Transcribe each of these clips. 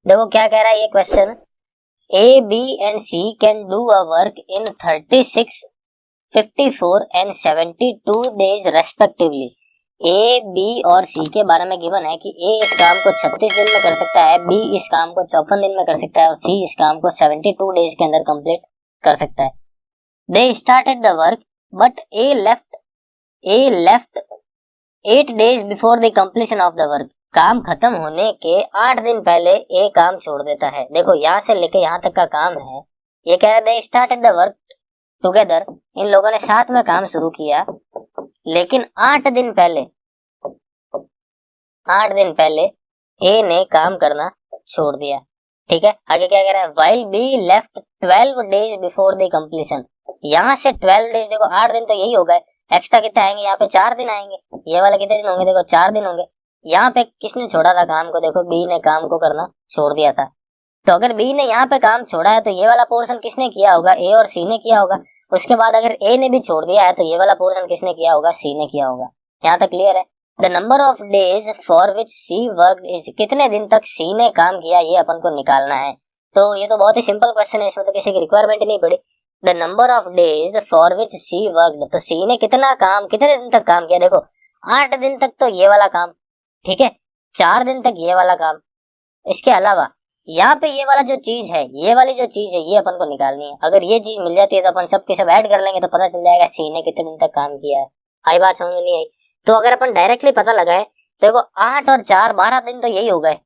देखो क्या कह रहा है ये question, A B and C can do a work in 36, 54 and 72 days respectively. A B और सी के बारे में गिवन है कि ए इस काम को 36 दिन में कर सकता है, बी इस काम को 54 दिन में कर सकता है और सी इस काम को 72 डेज के अंदर कंप्लीट कर सकता है। दे started the work but A left 8 days before the completion of the work. काम खत्म होने के 8 दिन पहले ए काम छोड़ देता है। देखो यहाँ से लेके यहाँ तक का काम है, ये कह रहे they started the work together, इन लोगों ने साथ में काम शुरू किया, लेकिन 8 दिन पहले ए ने काम करना छोड़ दिया। ठीक है, आगे क्या कह रहा है, while be left 12 days before the completion. यहाँ से 12 days, देखो 8 दिन तो यही हो गए, एक्स्ट्रा कितने आएंगे, यहाँ पे 4 दिन आएंगे, ये वाले कितने दिन होंगे, देखो 4 दिन होंगे। यहाँ पे किसने छोड़ा था काम को, देखो बी ने काम को करना छोड़ दिया था। तो अगर बी ने यहाँ पे काम छोड़ा है तो ये वाला पोर्शन किसने किया होगा, ए और सी ने किया होगा। उसके बाद अगर ए ने भी छोड़ दिया है तो ये वाला पोर्शन किसने किया होगा, सी ने किया होगा। यहाँ तक क्लियर है। The number of days for which C work is, कितने दिन तक सी ने काम किया ये अपन को निकालना है। तो ये तो बहुत ही सिंपल क्वेश्चन है, इसमें तो किसी की रिक्वायरमेंट नहीं पड़ी। The number of days for which C worked, तो सी ने कितना दिन तक काम किया, देखो 8 दिन तक तो ये वाला काम, ठीक है, 4 दिन तक ये वाला काम। इसके अलावा यहाँ पे ये वाला जो चीज है, ये वाली जो चीज है, ये अपन को निकालनी है। अगर ये चीज मिल जाती है तो अपन सबके सब ऐड कर लेंगे तो पता चल जाएगा सी ने कितने दिन तक काम किया है। आई बात समझ में नहीं आई? तो अगर अपन डायरेक्टली पता लगाए, देखो 8 और 4 12 दिन तो यही हो गए,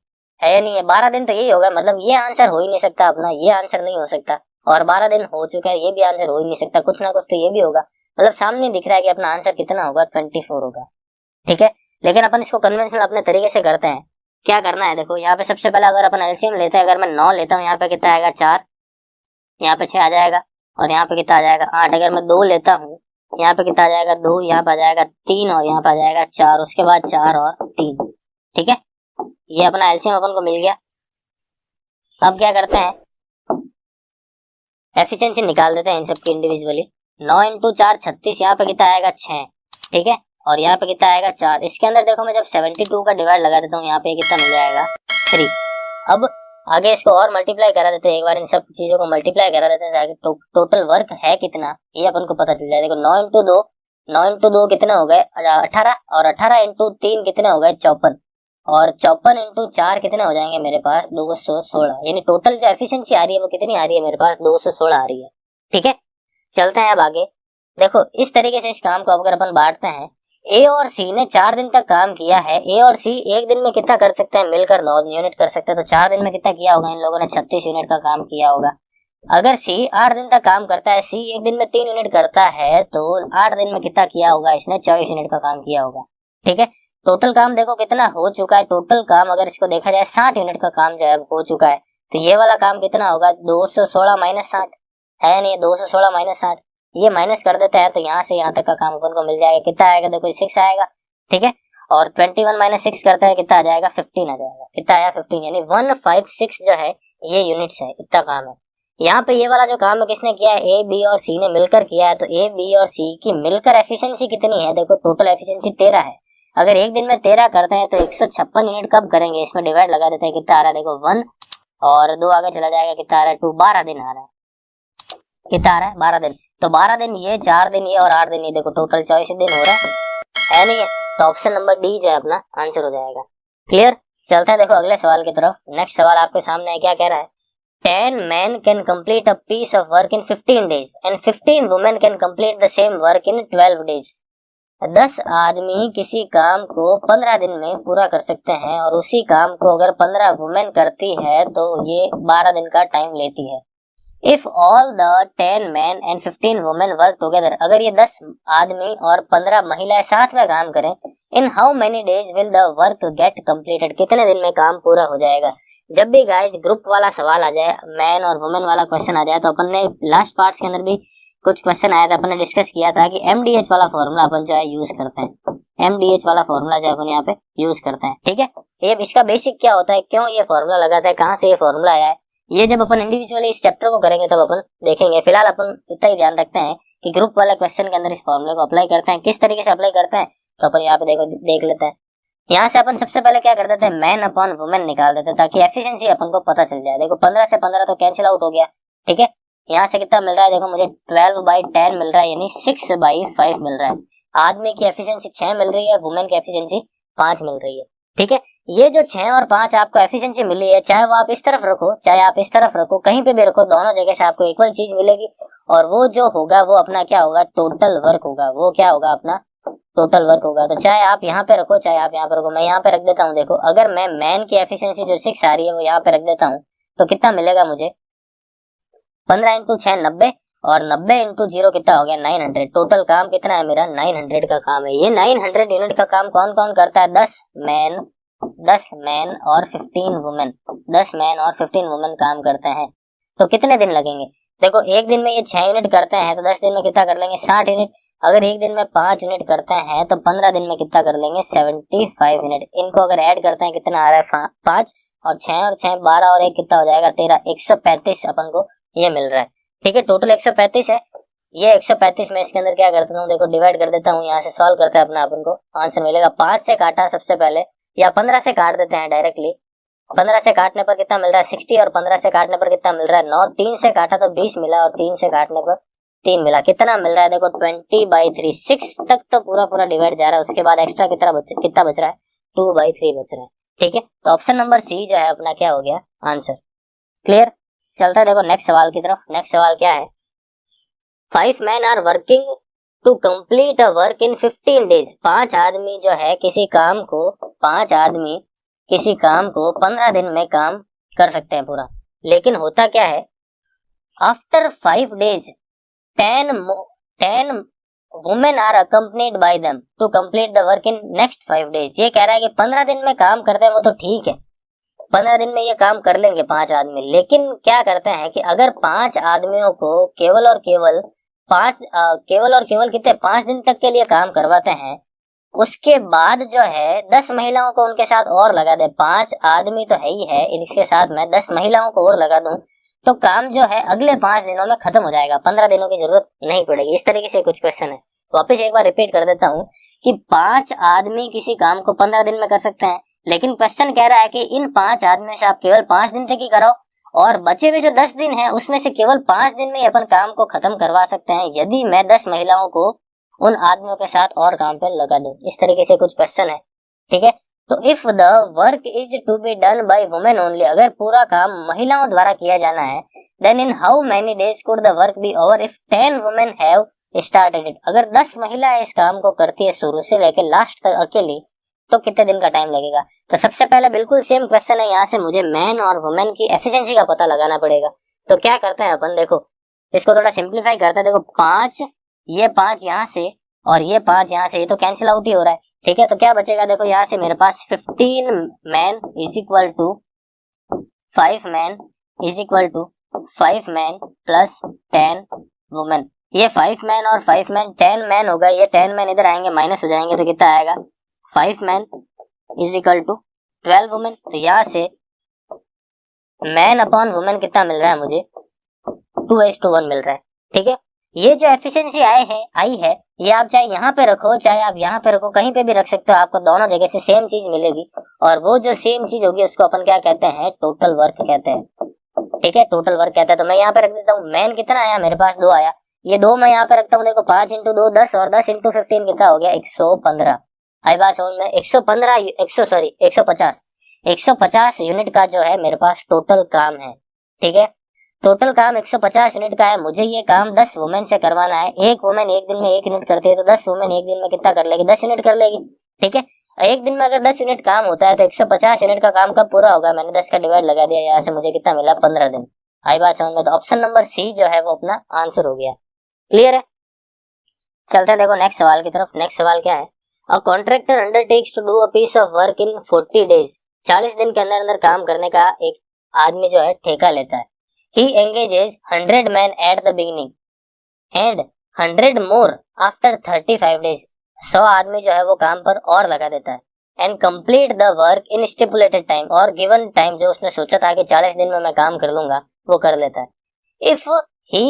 है या नहीं है, 12 दिन तो यही हो गए, मतलब ये आंसर हो ही नहीं सकता अपना, ये आंसर नहीं हो सकता। और 12 दिन हो चुका है, ये भी आंसर हो ही नहीं सकता, कुछ ना कुछ तो ये भी होगा। मतलब सामने दिख रहा है कि अपना आंसर कितना होगा, 24 होगा। ठीक है, लेकिन अपन इसको कन्वेंशनल अपने तरीके से करते हैं। क्या करना है, देखो यहाँ पे सबसे पहले अगर अपन एलसीएम लेते हैं, अगर मैं 9 लेता हूँ, यहाँ पे कितना आएगा 4, यहाँ पे 6 आ जाएगा, और यहाँ पे कितना आ जाएगा 8। अगर मैं 2 लेता हूँ, यहाँ पे कितना आ जाएगा 2, यहाँ पे आ जाएगा 3 और यहाँ पे आ जाएगा 4, उसके बाद 4 और 3। ठीक है, ये अपना एलसीएम अपन को मिल गया। अब क्या करते हैं, एफिशिएंसी निकाल देते हैं इन सबकी इंडिविजुअली। 9 × 4 36, यहाँ पे कितना आएगा 6। ठीक है, और यहाँ पे कितना आएगा 4। इसके अंदर देखो मैं जब 72 का डिवाइड लगा देता हूँ, यहाँ पे कितना मिल जाएगा 3। अब आगे इसको और मल्टीप्लाई करा देते हैं, एक बार इन सब चीजों को मल्टीप्लाई करा देते हैं ताकि टोटल वर्क है कितना ये अपन को पता चल जाए। देखो 9 × 2 कितने हो गए 18, और 18 × 3 कितने हो गए 54, और 54 × 4 कितने हो जाएंगे मेरे पास 216। यानी टोटल जो एफिशिएंसी आ रही है वो कितनी आ रही है मेरे पास 216 आ रही है। ठीक है, चलते हैं अब आगे। देखो इस तरीके से इस काम को अगर अपन बांटते हैं, ए और सी ने 4 दिन तक काम किया है। ए और सी एक दिन में कितना कर सकते हैं, मिलकर 9 यूनिट कर सकते हैं। तो 4 दिन में कितना किया होगा इन लोगों ने, 36 यूनिट का काम किया होगा। अगर सी 8 दिन तक काम करता है, सी एक दिन में 3 यूनिट करता है, तो 8 दिन में कितना किया होगा इसने, 24 यूनिट का काम किया होगा। ठीक है, टोटल काम देखो कितना हो चुका है, टोटल काम अगर इसको देखा जाए 60 यूनिट का काम जो है हो चुका है। तो ये वाला काम कितना होगा 216 - 60 है नहीं, 216 - 60, ये माइनस कर देते हैं तो यहाँ से यहाँ तक का काम अपन को मिल जाएगा। कितना आएगा, देखो 6 आएगा। ठीक है, और 21 - 6 करते हैं कितना आ जाएगा 15 आ जाएगा। कितना आया 15, यानी 156 जो है ये यूनिट्स है, इतना काम है। यहाँ पे ये वाला जो काम है किसने किया है, ए बी और सी ने मिलकर किया है। तो ए बी और सी की मिलकर एफिशिएंसी कितनी है, देखो टोटल एफिशिएंसी 13 है। अगर एक दिन में 13 करते हैं तो 156 यूनिट कब करेंगे, इसमें डिवाइड लगा देते हैं, कितना आ रहा है देखो 1 और 2 आगे चला जाएगा, कितना आ रहा है 2, 12 दिन आ रहा है। कितना आ रहा है 12 दिन। तो 12 दिन ये, 4 दिन ये और 8 दिन ये, देखो टोटल 24 दिन हो रहा है नहीं है। तो ऑप्शन नंबर डी जो है अपना आंसर हो जाएगा। क्लियर, चलते हैं देखो अगले सवाल की तरफ। नेक्स्ट सवाल आपके सामने है, क्या कह रहा है, 10 men can complete a piece of work in 15 days and 15 women can complete the same work in 12 days। 10 आदमी किसी काम को 15 दिन में पूरा कर सकते हैं, और उसी काम को अगर 15 वुमेन करती है तो ये 12 दिन का टाइम लेती है। If all the 10 men and 15 women work together, अगर ये 10 आदमी और 15 महिलाएं साथ में काम करें, in how many days will the work get completed, कितने दिन में काम पूरा हो जाएगा। जब भी गाइस ग्रुप वाला सवाल आ जाए, मैन और वुमेन वाला क्वेश्चन आ जाए, तो अपन ने लास्ट पार्ट्स के अंदर भी कुछ क्वेश्चन आया था, अपन ने डिस्कस किया था कि MDH वाला फॉर्मूला अपन जो है यूज करते हैं। MDH वाला फॉर्मूला जो अपन यहाँ पे यूज करते हैं। ठीक है, ये इसका बेसिक क्या होता है, क्यों ये फॉर्मूला लगाता है, कहाँ से ये फॉर्मूला आया है, ये जब अपन इंडिविजुअली इस चैप्टर को करेंगे तब अपन देखेंगे। फिलहाल अपन इतना ही ध्यान रखते हैं कि ग्रुप वाले क्वेश्चन के अंदर इस फॉर्मूले को अप्लाई करते हैं। किस तरीके से अप्लाई करते हैं तो अपन यहाँ पे देखो देख लेते हैं। यहाँ से अपन सबसे पहले क्या कर देते हैं, मैन अपॉन वुमेन निकाल देते हैं ताकि एफिशिएंसी अपन को पता चल जाए। देखो 15 से 15 तो कैंसिल आउट हो गया, ठीक है। यहाँ से कितना मिल रहा है, देखो मुझे 12/10 मिल रहा है, यानी 6/5 मिल रहा है। आदमी की एफिशिएंसी 6 मिल रही है, वुमेन की एफिशिएंसी 5 मिल रही है, ठीक है। ये जो 6 और 5 आपको एफिशिएंसी मिली है, चाहे वो आप इस तरफ रखो चाहे आप इस तरफ रखो, कहीं पे भी रखो, दोनों जगह से आपको इक्वल चीज मिलेगी। और वो जो होगा वो अपना क्या होगा, टोटल वर्क होगा। वो क्या होगा, अपना टोटल वर्क होगा। तो चाहे आप यहाँ पे रखो चाहे आप यहाँ पे रखो, मैं यहाँ पे रख देता हूँ। देखो अगर मैं मैन की एफिशिएंसी जो 6 आ रही है वो यहाँ पे रख देता हूँ तो कितना मिलेगा मुझे, 15 × 6 90, और 90 × 0 कितना हो गया, 900। टोटल काम कितना है मेरा, 900 का काम है। ये 900 यूनिट का काम कौन कौन करता है, 10 मैन और 15 वुमेन, 10 मैन और 15 वुमेन काम करते हैं। तो कितने दिन लगेंगे, देखो एक दिन में ये 6 यूनिट करते हैं तो 10 दिन में कितना कर लेंगे, 60 यूनिट। अगर एक दिन में 5 यूनिट करते हैं तो 15 दिन में कितना कर लेंगे, 75 यूनिट। इनको अगर ऐड करते हैं कितना आ रहा है, 5 और 6 12 और 1 कितना हो जाएगा, 13, 135 अपन को ये मिल रहा है, ठीक है। टोटल 135 है। ये 135 में इसके अंदर क्या करता हूँ, देखो डिवाइड कर देता हूँ, यहाँ से सॉल्व करते हैं अपना, अपन को आंसर मिलेगा। 5 से काटा सबसे पहले, या 15 से काट देते हैं डायरेक्टली। 15 से काटने पर कितना मिल रहा है, 60, और 15 से काटने पर कितना मिल रहा है, 9। 3 से काटा तो 20 मिला, और 3 से काटने पर 3 मिला। कितना मिल रहा है, देखो 20/3। 6 तक तो पूरा डिवाइड जा रहा है, उसके बाद एक्स्ट्रा कितना बच रहा है, 2/3 बच रहा है, ठीक है। तो ऑप्शन नंबर सी जो है अपना क्या हो गया, आंसर। क्लियर। चलता है देखो नेक्स्ट सवाल की तरफ। नेक्स्ट सवाल क्या है, 5 men are working to complete a work in 15 days. 5 आदमी जो है किसी काम को 15 दिन में काम कर सकते हैं पूरा। लेकिन होता क्या है, after 5 days 10 women are accompanied by them to complete the work in next 5 days. ये कह रहा है कि 15 दिन में काम करते हैं वो तो ठीक है, 15 दिन में ये काम कर लेंगे 5 आदमी। लेकिन क्या करते हैं कि अगर 5 आदमियों को केवल और केवल कितने 5 दिन तक के लिए काम करवाते हैं, उसके बाद जो है 10 महिलाओं को उनके साथ और लगा दे। 5 आदमी तो है ही है, इसके साथ मैं 10 महिलाओं को और लगा दूं तो काम जो है अगले 5 दिनों में खत्म हो जाएगा, 15 दिनों की जरूरत नहीं पड़ेगी। इस तरीके से कुछ क्वेश्चन है। वापस एक बार रिपीट कर देता हूँ कि 5 आदमी किसी काम को 15 दिन में कर सकते हैं, लेकिन क्वेश्चन कह रहा है कि इन 5 आदमियों से आप केवल 5 दिन तक ही कराओ, और बचे हुए जो 10 दिन है उसमें से केवल 5 दिन में अपन काम को खत्म करवा सकते हैं यदि मैं 10 महिलाओं को उन आदमियों के साथ और काम पर लगा दूं। इस तरीके से कुछ क्वेश्चन है, ठीक है। तो if the work is to be done by women only, अगर पूरा काम महिलाओं द्वारा किया जाना है, then in how many days could the work be over if 10 women have started it. अगर 10 महिलाएं इस काम को करती है शुरू से लेकर लास्ट तक अकेली, तो कितने दिन का टाइम लगेगा। तो सबसे पहले बिल्कुल सेम क्वेश्चन है, यहाँ से मुझे मैन और वुमेन की एफिशिएंसी का पता लगाना पड़ेगा। तो क्या करते हैं अपन, देखो इसको थोड़ा सिंप्लीफाई करते हैं। देखो 5, ये 5 यहाँ से और ये 5 यहाँ से, ये तो कैंसिल आउट ही हो रहा है, ठीक है। तो क्या बचेगा, देखो यहाँ से मेरे पास 15 man is equal to 5 man is equal to 5 man plus 10 women. ये 5 मैन और 5 मैन 10 मैन होगा, ये 10 मैन इधर आएंगे माइनस हो जाएंगे, तो कितना आएगा 5 man is equal to 12 women. तो यहाँ से मैन अपॉन वुमेन कितना मिल रहा है मुझे, 2:1 मिल रहा है, ठीक है। ये जो एफिशिएंसी आई है ये आप चाहे यहाँ पे रखो चाहे आप यहाँ पे रखो, कहीं पे भी रख सकते हो, आपको दोनों जगह से सेम चीज मिलेगी। और वो जो सेम चीज होगी उसको अपन क्या कहते हैं, टोटल वर्क कहते हैं, ठीक है। टोटल वर्क कहते हैं। तो मैं यहाँ पे रख देता हूँ, मैन कितना आया मेरे पास 2 आया, ये 2 मैं यहाँ पे रखता हूँ। देखो 5 × 2 10 और 10 × 15 कितना हो गया, 115। आई बात समझ में, 150 यूनिट का जो है मेरे पास टोटल काम है, ठीक है। टोटल काम 150 यूनिट का है। मुझे ये काम 10 वुमेन से करवाना है। एक वुमेन एक दिन में 1 यूनिट करती है, तो 10 वुमेन एक दिन में कितना कर लेगी, 10 यूनिट कर लेगी, ठीक है। एक दिन में अगर 10 यूनिट काम होता है तो 150 यूनिट का काम कब पूरा होगा, मैंने 10 का डिवाइड लगा दिया, यहाँ से मुझे कितना मिला, 15 दिन। आई बात समझ में। तो ऑप्शन नंबर सी जो है वो अपना आंसर हो गया। क्लियर है। चलते हैं देखो नेक्स्ट सवाल की तरफ। नेक्स्ट सवाल क्या है, a contractor undertakes to do a piece of work in 40 days. 40 दिन के अंदर अंदर काम करने का एक आदमी जो है ठेका लेता है। He engages 100 men at the beginning and 100 more after 35 days. 100 आदमी जो है वो काम पर और लगा देता है, and complete the work in stipulated time, और given time जो उसने सोचा था कि 40 दिन में मैं काम कर लूंगा वो कर लेता है। If he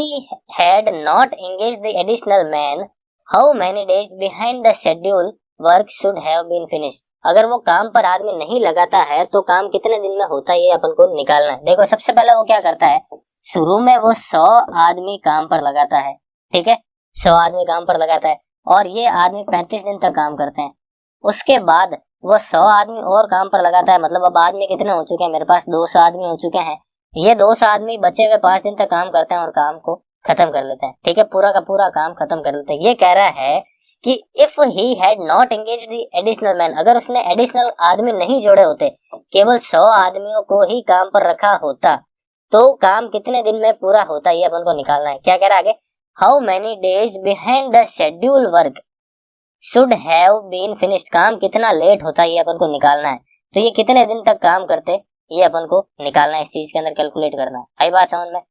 had not engaged the additional man, how many days behind the schedule work should have been finished? अगर वो काम पर आदमी नहीं लगाता है तो काम कितने दिन में होता है ये अपन को निकालना है। देखो सबसे पहले वो क्या करता है, शुरू में वो 100 आदमी काम पर लगाता है, ठीक है, 100 आदमी काम पर लगाता है और ये आदमी 35 दिन तक काम करते हैं। उसके बाद वो 100 आदमी और काम पर लगाता है, मतलब अब आदमी कितने हो चुके हैं, मेरे पास 200 आदमी हो चुके हैं। ये 200 आदमी बचे हुए 5 दिन तक काम करते हैं और काम को खत्म कर लेते हैं, ठीक है, पूरा का पूरा काम खत्म कर लेते हैं। ये कह रहा है कि if he had not engaged the additional man, अगर उसने एडिशनल आदमी नहीं जोड़े होते, केवल 100 आदमियों को ही काम पर रखा होता, तो काम कितने दिन में पूरा होता ये अपन को निकालना है। क्या कह रहा है आगे, how many days behind the schedule work should have been finished, काम कितना लेट होता है ये अपन को निकालना है। तो ये कितने दिन तक काम करते ये अपन को निकालना है, इस चीज के अंदर कैलकुलेट करना है। आई बात समझ में।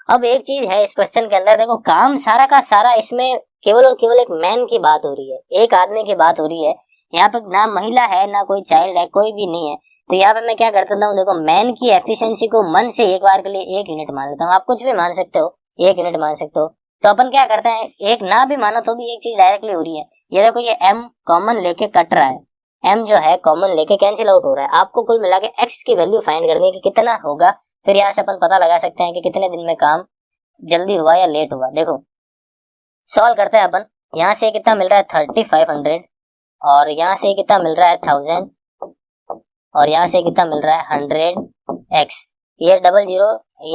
अब एक चीज है इस क्वेश्चन के अंदर, देखो काम सारा का सारा इसमें केवल और केवल एक मैन की बात हो रही है, एक आदमी की बात हो रही है। यहाँ पे ना महिला है ना कोई चाइल्ड है, कोई भी नहीं है। तो यहाँ पे मैं क्या करता हूँ, देखो मैन की एफिशिएंसी को मन से एक बार के लिए 1 यूनिट मान लेता हूँ। आप कुछ भी मान सकते हो, 1 यूनिट मान सकते हो। तो अपन क्या करते हैं, एक ना भी माना तो भी एक चीज डायरेक्टली हो रही है। ये देखो ये m कॉमन लेके कट रहा है, m जो है कॉमन लेके कैंसिल आउट हो रहा है। आपको कुल मिला के x की वैल्यू फाइंड करनी है कि कितना होगा, फिर यहाँ से अपन पता लगा सकते हैं कि कितने दिन में काम जल्दी हुआ या लेट हुआ। देखो सॉल्व करते हैं अपन। यहाँ से कितना मिल रहा है 3500 और यहाँ से कितना मिल रहा है 1000 और यहाँ से कितना मिल रहा है 100x। ये डबल जीरो और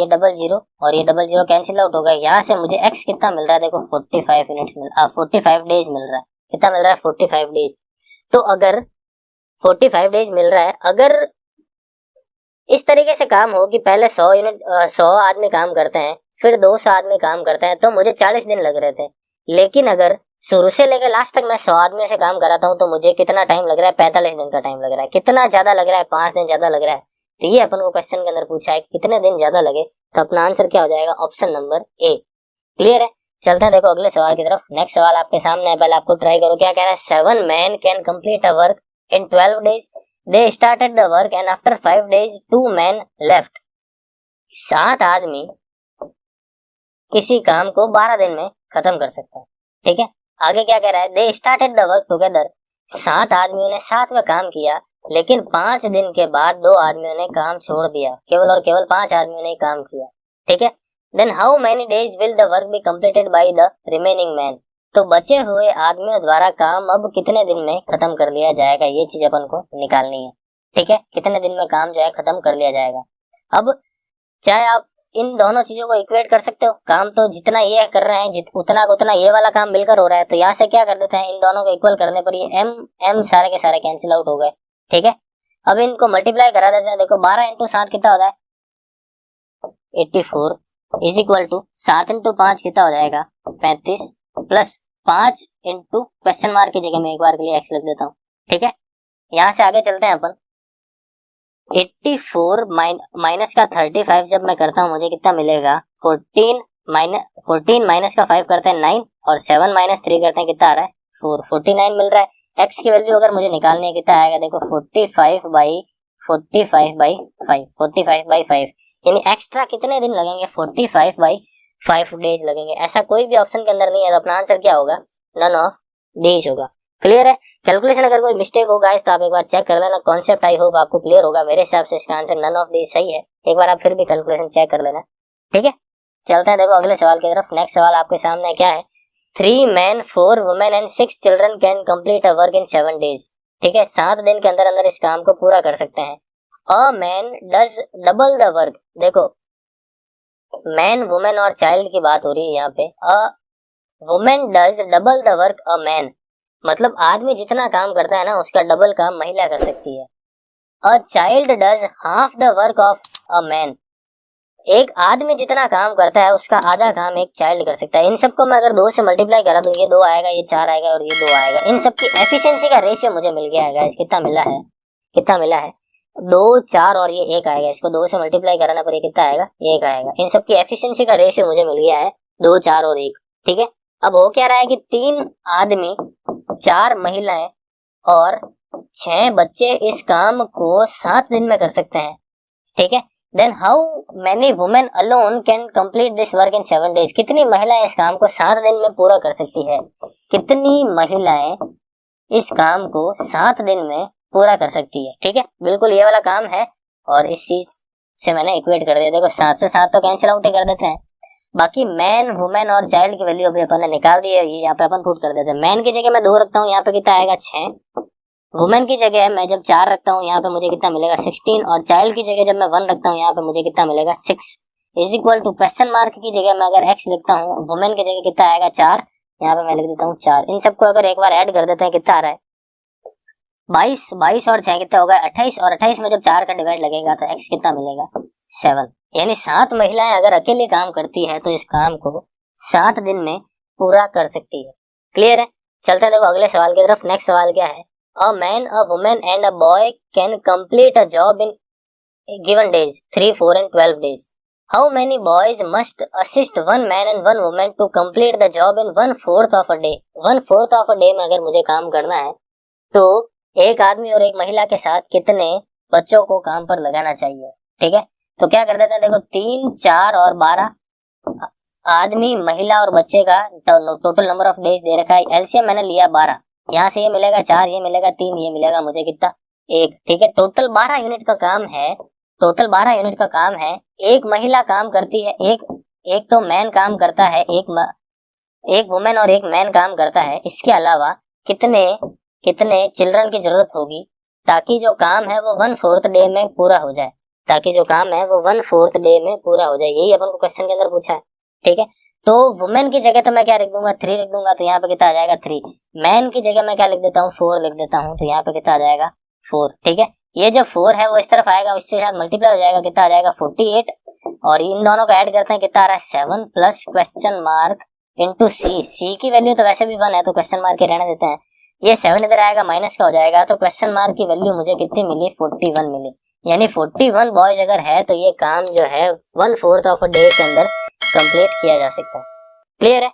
ये डबल जीरो कैंसिल आउट हो गया। यहाँ से मुझे x कितना मिल रहा है, देखो 45 डेज मिल रहा है। कितना मिल रहा है 45 डेज। तो अगर 45 डेज मिल रहा है, अगर इस तरीके से काम हो कि पहले 100 आदमी काम करते हैं, फिर 200 आदमी काम करते हैं, तो मुझे 40 दिन लग रहे थे। लेकिन अगर शुरू से लेकर लास्ट तक मैं 100 आदमी से काम कराता हूँ तो मुझे कितना टाइम लग रहा है, 45 दिन का टाइम लग रहा है। कितना ज्यादा लग रहा है, 5 दिन ज्यादा लग रहा है। तो ये अपन को क्वेश्चन के अंदर पूछा है कितने दिन ज्यादा लगे, तो अपना आंसर क्या हो जाएगा, ऑप्शन नंबर ए। क्लियर है। चलते हैं देखो अगले सवाल की तरफ। नेक्स्ट सवाल आपके सामने है, पहले आपको ट्राई करो। क्या कह रहा है, 7 men can complete a work in 12 days. They started the work and after 5 days 2 men left. 7 आदमी किसी काम को 12 दिन में खत्म कर सकते हैं, ठीक है। आगे क्या कह रहा है, दे स्टार्टेड द वर्क टुगेदर. 7 आदमियों ने साथ में काम किया, लेकिन 5 दिन के बाद 2 आदमियों ने काम छोड़ दिया। केवल और केवल 5 आदमियों ने काम किया, ठीक है। Then how many days will the work be completed by the remaining man. तो बचे हुए आदमियों द्वारा काम अब कितने दिन में खत्म कर लिया जाएगा, ये चीज अपन को निकालनी है, ठीक है। कितने दिन में काम जो है खत्म कर लिया जाएगा। अब चाहे आप इन दोनों चीजों को इक्वेट कर सकते हो, काम तो जितना ये कर रहे हैं उतना उतना ये वाला काम मिलकर हो रहा है। तो यहाँ से क्या कर देते हैं, इन दोनों को इक्वल करने पर ये m सारे के सारे कैंसिल आउट हो गए, ठीक है। अब इनको मल्टीप्लाई करा देते हैं। देखो 12 × 7 कितना हो जाए 84 इज इक्वल टू 7 × 5 कितना हो जाएगा 35 प्लस 5 इंटू क्वेश्चन मार्क की जगह में एक बार के लिए x लिख देता हूँ, ठीक है। यहाँ से आगे चलते हैं अपन। 84 माइनस का 35 जब मैं करता हूँ मुझे कितना मिलेगा 14 माइनस का 5 करते हैं 9 और 7 माइनस 3 करते हैं कितना आ रहा है 4, 49 मिल रहा है। x की वैल्यू अगर मुझे निकालनी है कितना आएगा, देखो 45/5 यानी एक्स्ट्रा कितने दिन लगेंगे 45/5 डेज लगेंगे। ऐसा कोई भी ऑप्शन के अंदर नहीं है, तो अपना आंसर क्या होगा, नन ऑफ डीज होगा। क्लियर है। कैलकुलेशन अगर कोई मिस्टेक होगा इस तो आप एक बार चेक कर लेना। कॉन्सेप्ट आई होप आपको क्लियर होगा। मेरे हिसाब से इसका आंसर नन ऑफ डीज सही है। एक बार आप फिर भी कैलकुलेशन चेक कर लेना, ठीक है। चलते हैं देखो अगले सवाल की तरफ। नेक्स्ट सवाल आपके सामने क्या है, 3 men 4 women and 6 children can complete a work in 7 days. ठीक है, 7 दिन के अंदर अंदर इस काम को पूरा कर सकते हैं। A man does double the work. देखो मैन वुमेन और चाइल्ड की बात हो रही है यहाँ पे। A women does double the work a man, मतलब आदमी जितना काम करता है ना उसका डबल काम महिला कर सकती है। A child does half the work of a man, एक आदमी जितना काम करता है उसका आधा काम एक चाइल्ड कर सकता है। इन सबको मैं अगर 2 से मल्टीप्लाई करा दूं, ये 2 आएगा, ये 4 आएगा और ये 2 आएगा। इन सब की एफिशिएंसी का रेशियो मुझे मिल गया है गाइस। कितना मिला है 2, 4 और ये 1 आएगा। इसको 2 से मल्टीप्लाई कराना पर ये कितना आएगा, 1 आएगा। इन सब की एफिशिएंसी का रेशियो मुझे मिल गया है 2, 4 और 1, ठीक है। अब हो क्या रहा है कि 3 आदमी 4 महिलाएं और 6 बच्चे इस काम को 7 दिन में कर सकते हैं, ठीक है। Then how many women alone can complete this work in 7 days. कितनी महिलाएं इस काम को 7 दिन में पूरा कर सकती है, कितनी महिलाएं इस काम को 7 दिन में पूरा कर सकती है। ठीक है, बिल्कुल ये वाला काम है और इस चीज से मैंने इक्वेट कर दिया। देखो 7 से 7 तो कैंसिल आउट ही कर देते हैं। बाकी मैन, वुमेन और चाइल्ड की वैल्यू अभी अपन ने निकाल दी है, ये यहाँ पे अपन पुट कर देते हैं। मैन की जगह मैं 2 रखता हूँ, यहाँ पे कितना आएगा 6। वुमेन की जगह मैं जब 4 रखता हूँ, यहाँ पे मुझे कितना मिलेगा 16। और चाइल्ड की जगह जब मैं 1 रखता हूँ, यहाँ पे मुझे कितना मिलेगा 6। Is equal to question mark की जगह मैं अगर x लिखता हूँ, वुमेन की जगह कितना आएगा 4, यहाँ पे मैं लिख देता हूँ 4। इन सबको अगर एक बार ऐड कर देते हैं, कितना आ रहा है 22। 22 और 6 कितना होगा 28। और 28 में जब 4 का डिवाइड लगेगा तो x कितना मिलेगा 7। यानी 7 महिलाएं अगर अकेले काम करती है तो इस काम को 7 दिन में पूरा कर सकती है। क्लियर है? चलते हैं देखो अगले सवाल की तरफ। नेक्स्ट सवाल क्या है? A man, a women and a boy can complete a job in given days 3, 4 and 12 days. How many boys must assist one man and one woman to complete the job in 1/4 of a day? 1/4 of a day में अगर मुझे काम करना है तो एक आदमी और एक महिला के साथ कितने बच्चों को काम पर लगाना चाहिए? ठीक है, तो क्या कर देते हैं, देखो 3, 4 और 12 आदमी, महिला और बच्चे का टोटल नंबर ऑफ डेज दे रखा है। एलसीएम मैंने लिया 12, यहाँ से ये मिलेगा 4, ये मिलेगा 3, ये मिलेगा मुझे कितना 1। ठीक है, टोटल 12 यूनिट का काम है। टोटल 12 यूनिट का काम है। एक महिला काम करती है, एक तो मैन काम करता है, एक वुमेन और एक मैन काम करता है। इसके अलावा कितने चिल्ड्रन की जरूरत होगी ताकि जो काम है वो 1/4 डे में पूरा हो जाए, ताकि जो काम है वो 1/4 डे में पूरा हो जाए। यही अपन को क्वेश्चन के अंदर पूछा है। ठीक है, तो वुमेन की जगह तो मैं क्या लिख दूंगा 3 लिख दूंगा, तो यहाँ पे कितना आ जाएगा 3। मैन की जगह मैं क्या लिख देता हूँ 4 लिख देता हूँ, तो यहाँ पे कितना आ जाएगा 4। ठीक है, ये जो 4 है वो इस तरफ आएगा, इसके साथ मल्टीप्लाई हो जाएगा, कितना आ जाएगा 48। और इन दोनों को ऐड करते हैं, कितना आ रहा है 7 प्लस क्वेश्चन मार्क इंटू सी की वैल्यू तो वैसे भी 1 है तो क्वेश्चन मार्क के रहने देते हैं। ये 7 इधर आएगा, माइनस का हो जाएगा, तो क्वेश्चन मार्क की वैल्यू मुझे कितनी मिली 41 मिली। यानी 41 बॉयज अगर है तो ये काम जो है 1/4 ऑफ अ डे के अंदर कंप्लीट किया जा सकता है। क्लियर है?